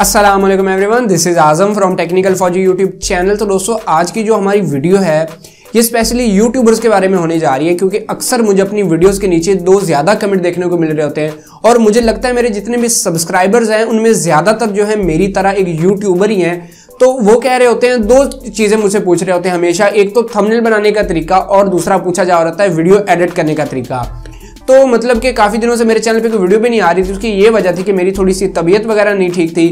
अस्सलाम वालेकुम everyone, this is Azam from technical फौजी यूट्यूब चैनल। तो दोस्तों, आज की जो हमारी वीडियो है ये स्पेशली यूट्यूबर्स के बारे में होने जा रही है, क्योंकि अक्सर मुझे अपनी वीडियोस के नीचे दो ज़्यादा कमेंट देखने को मिल रहे होते हैं और मुझे लगता है मेरे जितने भी सब्सक्राइबर्स हैं उनमें ज़्यादातर जो है मेरी तरह एक यूट्यूबर ही हैं। तो वो कह रहे होते हैं, दो चीज़ें मुझसे पूछ रहे होते हैं हमेशा, एक तो थंबनेल बनाने का तरीका और दूसरा पूछा जा रहा है वीडियो एडिट करने का तरीका। तो मतलब कि काफ़ी दिनों से मेरे चैनल पे कोई वीडियो भी नहीं आ रही थी। उसकी ये वजह थी कि मेरी थोड़ी सी तबीयत वगैरह नहीं ठीक थी।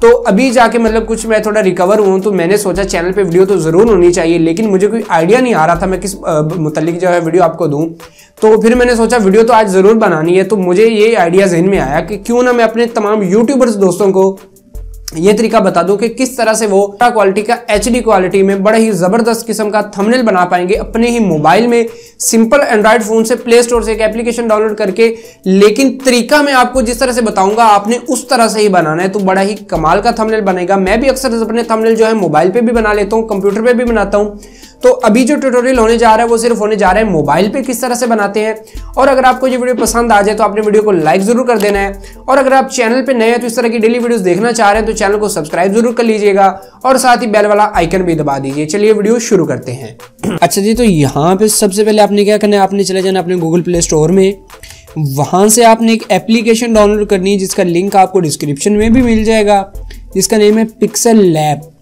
तो अभी जाके मतलब कुछ मैं थोड़ा रिकवर हूँ, तो मैंने सोचा चैनल पे वीडियो तो ज़रूर होनी चाहिए, लेकिन मुझे कोई आइडिया नहीं आ रहा था मैं किस मुतल्लिक जो है वीडियो आपको दूँ। तो फिर मैंने सोचा वीडियो तो आज ज़रूर बनानी है। तो मुझे ये आइडिया जहन में आया कि क्यों ना मैं अपने तमाम यूट्यूबर्स दोस्तों को ये तरीका बता दूं कि किस तरह से वो क्वालिटी का HD क्वालिटी में बड़ा ही ज़बरदस्त किस्म का थंबनेल बना पाएंगे अपने ही मोबाइल में, सिंपल एंड्रॉयड फ़ोन से प्ले स्टोर से एक एप्लीकेशन डाउनलोड करके। लेकिन तरीका मैं आपको जिस तरह से बताऊंगा आपने उस तरह से ही बनाना है, तो बड़ा ही कमाल का थंबनेल बनेगा। मैं भी अक्सर अपने थंबनेल जो है मोबाइल पर भी बना लेता हूँ, कंप्यूटर पर भी बनाता हूँ। तो अभी जो ट्यूटोरियल होने जा रहा है वो सिर्फ होने जा रहा है मोबाइल पे किस तरह से बनाते हैं। और अगर आपको ये वीडियो पसंद आ जाए तो आपने वीडियो को लाइक जरूर कर देना है, और अगर आप चैनल पे नए हैं तो इस तरह की डेली वीडियोस देखना चाह रहे हैं तो चैनल को सब्सक्राइब जरूर कर लीजिएगा और साथ ही बेल वाला आइकन भी दबा दीजिए। चलिए वीडियो शुरू करते हैं। अच्छा जी, तो यहाँ पे सबसे पहले आपने क्या करना है, आपने चले जाना अपने गूगल प्ले स्टोर में। वहाँ से आपने एक एप्लीकेशन डाउनलोड करनी है जिसका लिंक आपको डिस्क्रिप्शन में भी मिल जाएगा, जिसका नेम है पिक्सल लैब।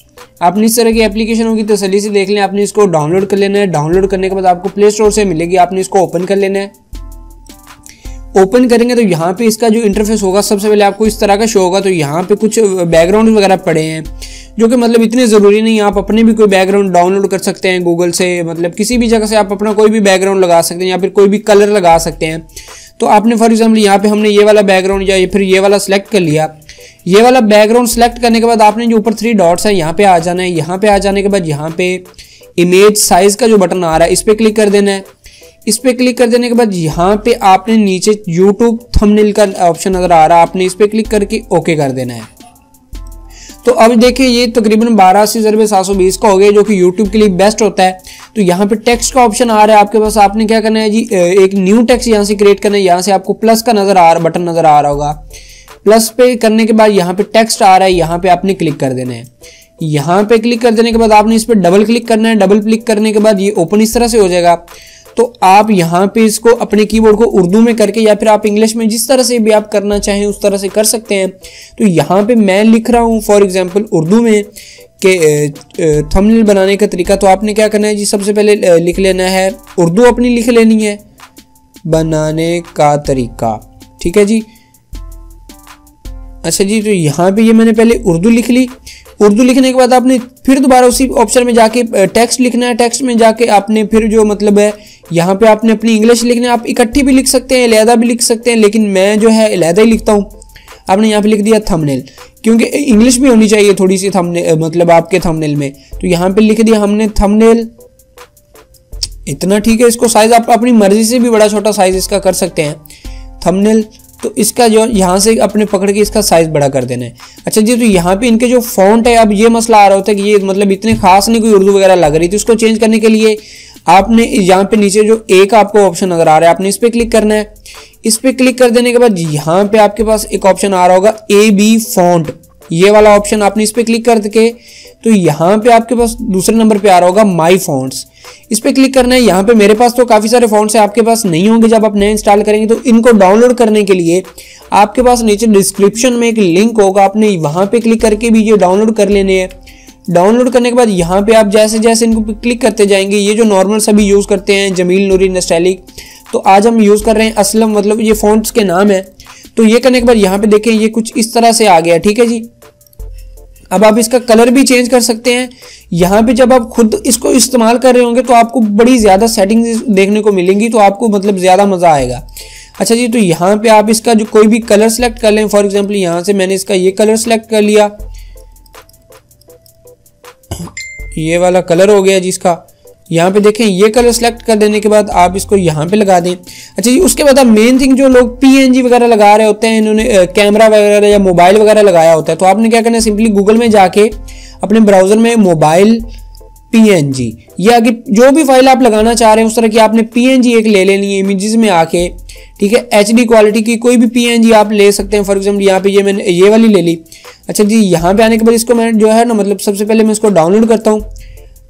आपने इस तरह की एप्लीकेशन होगी तसल्ली से देख लें, आपने इसको डाउनलोड कर लेना है। डाउनलोड करने के बाद आपको प्ले स्टोर से मिलेगी, आपने इसको ओपन कर लेना है। ओपन करेंगे तो यहाँ पे इसका जो इंटरफेस होगा सबसे पहले आपको इस तरह का शो होगा। तो यहाँ पे कुछ बैकग्राउंड वगैरह पड़े हैं जो कि मतलब इतने ज़रूरी नहीं, आप अपने भी कोई बैकग्राउंड डाउनलोड कर सकते हैं गूगल से, मतलब किसी भी जगह से आप अपना कोई भी बैकग्राउंड लगा सकते हैं या फिर कोई भी कलर लगा सकते हैं। तो आपने फॉर एग्जाम्पल यहाँ पे हमने ये वाला बैकग्राउंड या फिर ये वाला सेलेक्ट कर लिया। ये वाला बैकग्राउंड सेलेक्ट करने के बाद आपने जो ऊपर 3 डॉट्स है यहाँ पे आ जाना है। यहाँ पे आ जाने के बाद यहाँ पे इमेज साइज का जो बटन आ रहा है इस पर क्लिक कर देना है। इस पर क्लिक कर देने के बाद यहाँ पे आपने नीचे यूट्यूब थंबनेल का ऑप्शन नजर आ रहा है, आपने इस पर क्लिक करके ओके कर देना है। तो अब देखिए ये तकरीबन 82,720 का हो गया, जो कि YouTube के लिए बेस्ट होता है। तो यहाँ पे टेक्स्ट का ऑप्शन आ रहा है आपके पास, आपने क्या करना है जी, एक न्यू टेक्स्ट यहाँ से क्रिएट करना है। यहाँ से आपको प्लस का बटन नजर आ रहा होगा, प्लस पे करने के बाद यहाँ पे टेक्स्ट आ रहा है, यहाँ पे आपने क्लिक कर देना है। यहाँ पे क्लिक कर देने के बाद आपने इस पर डबल क्लिक करना है। डबल क्लिक करने के बाद ये ओपन इस तरह से हो जाएगा। तो आप यहाँ पे इसको अपने कीबोर्ड को उर्दू में करके या फिर आप इंग्लिश में जिस तरह से भी आप करना चाहें उस तरह से कर सकते हैं। तो यहाँ पे मैं लिख रहा हूँ फॉर एग्जांपल उर्दू में के थंबनेल बनाने का तरीका। तो आपने क्या करना है जी, सबसे पहले लिख लेना है उर्दू, अपनी लिख लेनी है बनाने का तरीका, ठीक है जी। अच्छा जी, तो यहाँ पे ये मैंने पहले उर्दू लिख ली। उर्दू लिखने के बाद आपने फिर दोबारा उसी ऑप्शन में जाके टेक्स्ट लिखना है। टेक्स्ट में जाके आपने फिर जो मतलब है यहाँ पे आपने अपनी इंग्लिश लिखना है। आप इकट्ठी भी लिख सकते हैं, अलहदा भी लिख सकते हैं, लेकिन मैं जो है अलहदा ही लिखता हूँ। आपने यहाँ पे लिख दिया थंबनेल, क्योंकि इंग्लिश भी होनी चाहिए थोड़ी सी थंबनेल मतलब आपके थंबनेल में। तो यहाँ पे लिख दिया हमने थंबनेल इतना, ठीक है। इसको साइज आप अपनी मर्जी से भी बड़ा छोटा साइज इसका कर सकते हैं थंबनेल। तो इसका जो यहाँ से अपने पकड़ के इसका साइज बड़ा कर देना है। अच्छा जी, तो यहाँ पे इनके जो फॉन्ट है, अब ये मसला आ रहा होता है कि ये मतलब इतने खास नहीं कोई उर्दू वगैरह लग रही थी। उसको चेंज करने के लिए आपने यहाँ पे नीचे जो एक आपको ऑप्शन नजर आ रहा है, आपने इस पर क्लिक करना है। इस पर क्लिक कर देने के बाद यहाँ पे आपके पास एक ऑप्शन आ रहा होगा AB फॉन्ट, ये वाला ऑप्शन आपने इस पर क्लिक करके तो यहाँ पे आपके पास दूसरे नंबर पे आ रहा होगा माई फॉन्ट्स, इस पर क्लिक करना है। यहाँ पे मेरे पास तो काफ़ी सारे फॉन्ट्स हैं, आपके पास नहीं होंगे जब आप नए इंस्टॉल करेंगे। तो इनको डाउनलोड करने के लिए आपके पास नीचे डिस्क्रिप्शन में एक लिंक होगा, आपने वहाँ पे क्लिक करके भी ये डाउनलोड कर लेने हैं। डाउनलोड करने के बाद यहाँ पे आप जैसे जैसे इनको क्लिक करते जाएंगे, ये जो नॉर्मल सभी यूज़ करते हैं जमील नूरी नस्टैलिक, तो आज हम यूज़ कर रहे हैं असलम, मतलब ये फॉन्ट्स के नाम है। तो ये करने के बाद यहाँ पे देखें ये कुछ इस तरह से आ गया, ठीक है जी। अब आप इसका कलर भी चेंज कर सकते हैं। यहाँ पे जब आप खुद इसको इस्तेमाल कर रहे होंगे तो आपको बड़ी ज़्यादा सेटिंग्स देखने को मिलेंगी, तो आपको मतलब ज़्यादा मज़ा आएगा। अच्छा जी, तो यहाँ पे आप इसका जो कोई भी कलर सेलेक्ट कर लें। फॉर एग्जांपल यहाँ से मैंने इसका ये कलर सेलेक्ट कर लिया, ये वाला कलर हो गया जिसका यहाँ पे देखें। ये कलर सेलेक्ट कर देने के बाद आप इसको यहाँ पे लगा दें। अच्छा जी, उसके बाद आप मेन थिंग जो लोग PNG वगैरह लगा रहे होते हैं, इन्होंने कैमरा वगैरह या मोबाइल वगैरह लगाया होता है, तो आपने क्या करना है, सिंपली गूगल में जाके अपने ब्राउजर में मोबाइल PNG या आगे जो भी फाइल आप लगाना चाह रहे हैं उस तरह की आपने PNG एक ले लेनी है। इमेजेस में आके ठीक है। HD क्वालिटी की कोई भी PNG आप ले सकते हैं। फॉर एग्जाम्पल यहाँ पे ये मैंने ये वाली ले ली। अच्छा जी, यहाँ पे आने के बाद इसको मैं जो है ना, मतलब सबसे पहले मैं इसको डाउनलोड करता हूँ।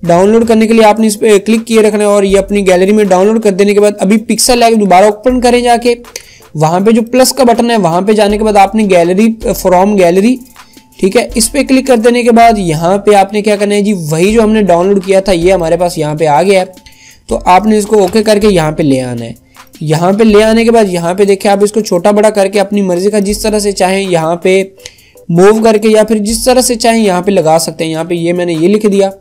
डाउनलोड करने के लिए आपने इस पर क्लिक किए रखना है और ये अपनी गैलरी में डाउनलोड कर देने के बाद अभी पिक्सल लैब दोबारा ओपन करें जाके, वहाँ पे जो प्लस का बटन है वहाँ पे जाने के बाद आपने गैलरी फ्रॉम गैलरी, ठीक है, इस पर क्लिक कर देने के बाद यहाँ पे आपने क्या करना है जी, वही जो हमने डाउनलोड किया था ये हमारे पास यहाँ पे आ गया है। तो आपने इसको ओके करके यहाँ पे ले आना है। यहाँ पे ले आने के बाद यहाँ पे देखिए आप इसको छोटा बड़ा करके अपनी मर्जी का जिस तरह से चाहें यहाँ पे मूव करके या फिर जिस तरह से चाहें यहाँ पे लगा सकते हैं। यहाँ पे ये मैंने ये लिख दिया।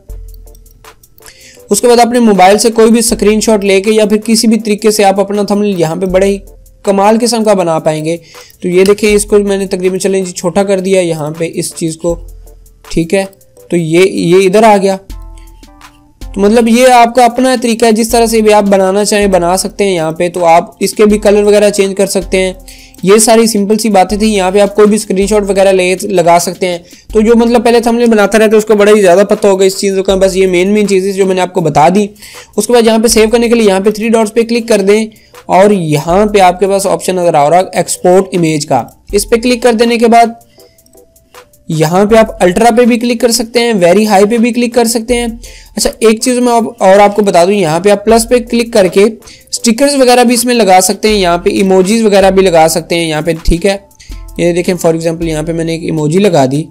उसके बाद अपने मोबाइल से कोई भी स्क्रीनशॉट लेके या फिर किसी भी तरीके से आप अपना थंबनेल यहाँ पे बड़े ही कमाल किस्म का बना पाएंगे। तो ये देखिए, इसको मैंने तकरीबन चलें जी छोटा कर दिया यहाँ पे इस चीज़ को, ठीक है। तो ये इधर आ गया। तो मतलब ये आपका अपना तरीका है, जिस तरह से भी आप बनाना चाहें बना सकते हैं यहाँ पे। तो आप इसके भी कलर वगैरह चेंज कर सकते हैं। ये सारी सिंपल सी बातें थी। यहाँ पे आप कोई भी स्क्रीनशॉट वगैरह लगा सकते हैं। तो जो मतलब पहले थंबनेल बनाता रहता है उसको बड़ा ही ज़्यादा पता होगा इस चीज़ों का। बस ये मेन चीज़ें जो मैंने आपको बता दी। उसके बाद यहाँ पे सेव करने के लिए यहाँ पे 3 डॉट्स पे क्लिक कर दें और यहाँ पे आपके पास ऑप्शन नजर आ रहा है एक्सपोर्ट इमेज का। इस पे क्लिक कर देने के बाद यहाँ पे आप अल्ट्रा पे भी क्लिक कर सकते हैं, वेरी हाई पे भी क्लिक कर सकते हैं। अच्छा, एक चीज़ मैं और आपको बता दूं, यहाँ पे आप प्लस पे क्लिक करके स्टिकर्स वगैरह भी इसमें लगा सकते हैं। यहाँ पे इमोजीज वगैरह भी लगा सकते हैं यहाँ पे, ठीक है। ये देखें, फॉर एग्जांपल यहाँ पे मैंने एक इमोजी लगा दी,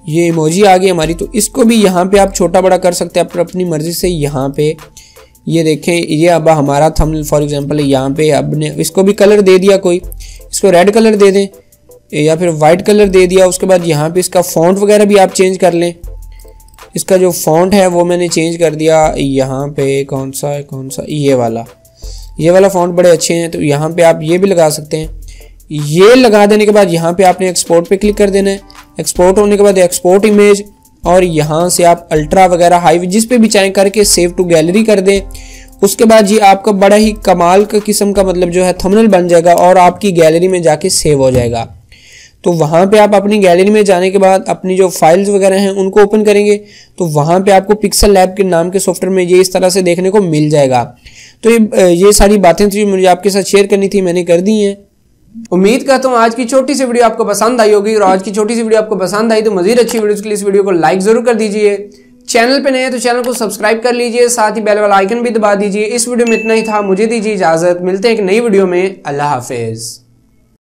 ये इमोजी आ गई हमारी। तो इसको भी यहाँ पे आप छोटा बड़ा कर सकते हैं अपनी मर्जी से। यहाँ पे ये देखें, ये अब हमारा थंबनेल फॉर एग्जांपल यहाँ पे अब ने इसको भी कलर दे दिया, कोई इसको रेड कलर दे दें या फिर वाइट कलर दे दिया। उसके बाद यहाँ पे इसका फॉन्ट वगैरह भी आप चेंज कर लें। इसका जो फॉन्ट है वो मैंने चेंज कर दिया। यहाँ पे कौन सा ये वाला फॉन्ट बड़े अच्छे हैं, तो यहाँ पे आप ये भी लगा सकते हैं। ये लगा देने के बाद यहाँ पे आपने एक्सपोर्ट पे क्लिक कर देना है। एक्सपोर्ट होने के बाद एक्सपोर्ट इमेज, और यहाँ से आप अल्ट्रा वगैरह हाई जिस पे भी चाहें करके सेव टू गैलरी कर दें। उसके बाद ये आपका बड़ा ही कमाल का किस्म का मतलब जो है थंबनेल बन जाएगा और आपकी गैलरी में जाके सेव हो जाएगा। तो वहाँ पे आप अपनी गैलरी में जाने के बाद अपनी जो फाइल्स वगैरह हैं उनको ओपन करेंगे तो वहाँ पे आपको पिक्सल लैब के नाम के सॉफ्टवेयर में ये इस तरह से देखने को मिल जाएगा। तो ये सारी बातें थी मुझे आपके साथ शेयर करनी थी, मैंने कर दी हैं। उम्मीद करता हूँ आज की छोटी सी वीडियो आपको पसंद आई होगी, और आज की छोटी सी वीडियो आपको पसंद आई तो मजीद अच्छी वीडियोस के लिए इस वीडियो को लाइक जरूर कर दीजिए। चैनल पे नए हैं तो चैनल को सब्सक्राइब कर लीजिए, साथ ही बेल वाला आइकन भी दबा दीजिए। इस वीडियो में इतना ही था, मुझे दीजिए इजाजत, मिलते हैं एक नई वीडियो में। अल्लाह हाफिज।